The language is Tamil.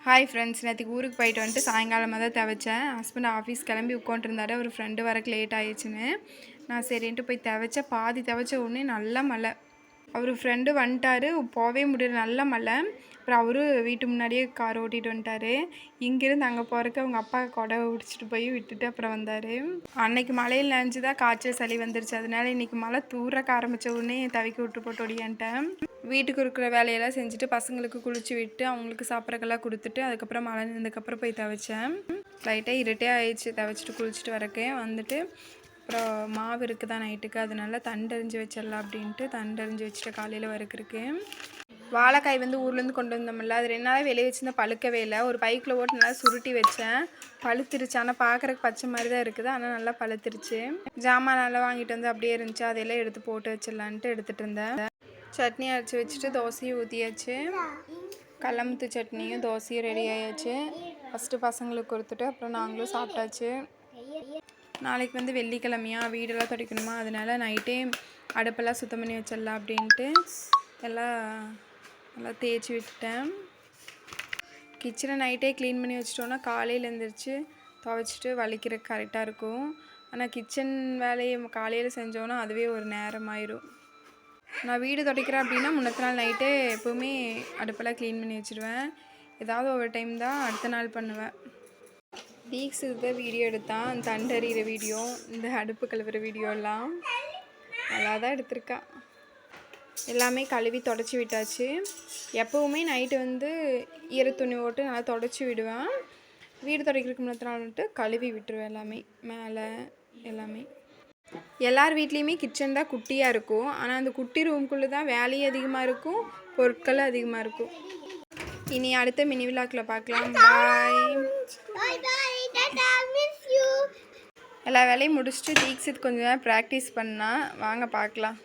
ஹாய் ஃப்ரெண்ட்ஸ், நேற்றுக்கு ஊருக்கு போயிட்டு வந்துட்டு சாயங்காலமாக தான் துவைச்சேன். ஹஸ்பண்ட் ஆஃபீஸ் கிளம்பி உட்காந்துருந்தாரு. ஒரு ஃப்ரெண்டு வரக்கு லேட் ஆயிடுச்சுன்னு நான் சரின்ட்டு போய் துவைச்சேன். பாதி துவைச்ச உடனே நல்ல மழை. அவர் ஃப்ரெண்டு வந்துட்டார், போகவே முடியல, நல்ல மழை. அப்புறம் அவரு வீட்டு முன்னாடியே கார் ஓட்டிகிட்டு வந்துட்டார். இங்கேருந்து அங்கே போகிறக்கு அவங்க அப்பா கொடை பிடிச்சிட்டு போய் விட்டுட்டு அப்புறம் வந்தார். அன்னைக்கு மழையில் நினைஞ்சு தான் காய்ச்சல் சளி வந்துருச்சு. அதனால இன்றைக்கி மழை தூரக்க ஆரம்பித்த உடனே துவைக்க விட்டு போட்டு ஓடியான்ட்டேன். வீட்டுக்கு இருக்கிற வேலையெல்லாம் செஞ்சுட்டு பசங்களுக்கு குளிச்சு விட்டு அவங்களுக்கு சாப்பிட்றக்கெல்லாம் கொடுத்துட்டு அதுக்கப்புறம் மழை நின்றதுக்கப்புறம் போய் துவைச்சேன். லைட்டாக இருட்டே ஆயிடுச்சு துவைச்சிட்டு குளிச்சுட்டு வரக்கே. வந்துட்டு அப்புறம் மாவு இருக்குது தான் நைட்டுக்கு, அதனால தண்டறிஞ்சு வச்சிடலாம் அப்படின்ட்டு தண்டறிஞ்சு வச்சுட்டு காலையில் வறுக்கிறதுக்கு. வாழைக்காய் ஊர்லேருந்து கொண்டு வந்தோம்ல, அது 2 நாளாக வெளியே வச்சுருந்தா பழுக்கவே இல்லை. ஒரு பைக்கில் ஓட்டு நல்லா சுருட்டி வச்சேன், பழுத்துருச்சு. ஆனால் பார்க்குறக்கு பச்சை மாதிரி தான் இருக்குது, ஆனால் நல்லா பழுத்துருச்சு. ஜாமான் நல்லா வாங்கிட்டு வந்து அப்படியே இருந்துச்சு, அதையெல்லாம் எடுத்து போட்டு வச்சிடலான்ட்டு எடுத்துகிட்டு இருந்தேன். சட்னி அரைச்சி வச்சுட்டு தோசையும் ஊற்றியாச்சு. கடலமுத்து சட்னியும் தோசையும் ரெடி ஆயாச்சு. ஃபஸ்ட்டு பசங்களுக்கு கொடுத்துட்டு அப்புறம் நாங்களும் சாப்பிட்டாச்சு. நாளைக்கு வெள்ளிக்கிழமையா, வீடெல்லாம் துடைக்கணுமா, அதனால நைட்டே அடுப்பெல்லாம் சுத்தம் பண்ணி வச்சிடலாம் அப்படின்ட்டு எல்லாம் நல்லா தேய்ச்சி விட்டுட்டேன். கிச்சனை நைட்டே க்ளீன் பண்ணி வச்சிட்டோன்னா காலையில் எழுந்திரிச்சு துவைச்சிட்டு வலிக்கிறதுக்கு கரெக்டாக இருக்கும். ஆனால் கிச்சன் வேலையை காலையில் செஞ்சோன்னா அதுவே ஒரு நேரமாயிடும். நான் வீடு துடைக்கிறேன் அப்படின்னா முன்னத்த நாள் நைட்டே எப்போவுமே அடுப்பெல்லாம் க்ளீன் பண்ணி வச்சுருவேன். ஏதாவது ஒரு டைம் தான் அடுத்த நாள் பண்ணுவேன். வீக்ஸ் இதுதான் வீடியோ எடுத்தான், தண்டறிகிற வீடியோ, இந்த அடுப்பு கழுவுற வீடியோலாம் நல்லா தான் எடுத்திருக்கா. எல்லாமே கழுவி தொடச்சி விட்டாச்சு. எப்போவுமே நைட்டு ஈர துணி போட்டு நல்லா தொடச்சி விடுவேன். வீடு துடைக்கிறதுக்கு முன்னத்த நாள் கழுவி விட்டுருவேன் எல்லாமே, மேலே எல்லாமே. எல்லார் வீட்லேயுமே கிச்சன் தான் குட்டியாக இருக்கும். ஆனால் அந்த குட்டி ரூம்குள்ளே தான் வேலையும் அதிகமாக இருக்கும், பொருட்களும் அதிகமாக இருக்கும். இனி அடுத்த மினி விழாக்கில் பார்க்கலாம். பாய். எல்லா வேலையும் முடிச்சுட்டு தீக்ஷித் கொஞ்சம் நேரம் ப்ராக்டிஸ் பண்ணால் வாங்க பார்க்கலாம்.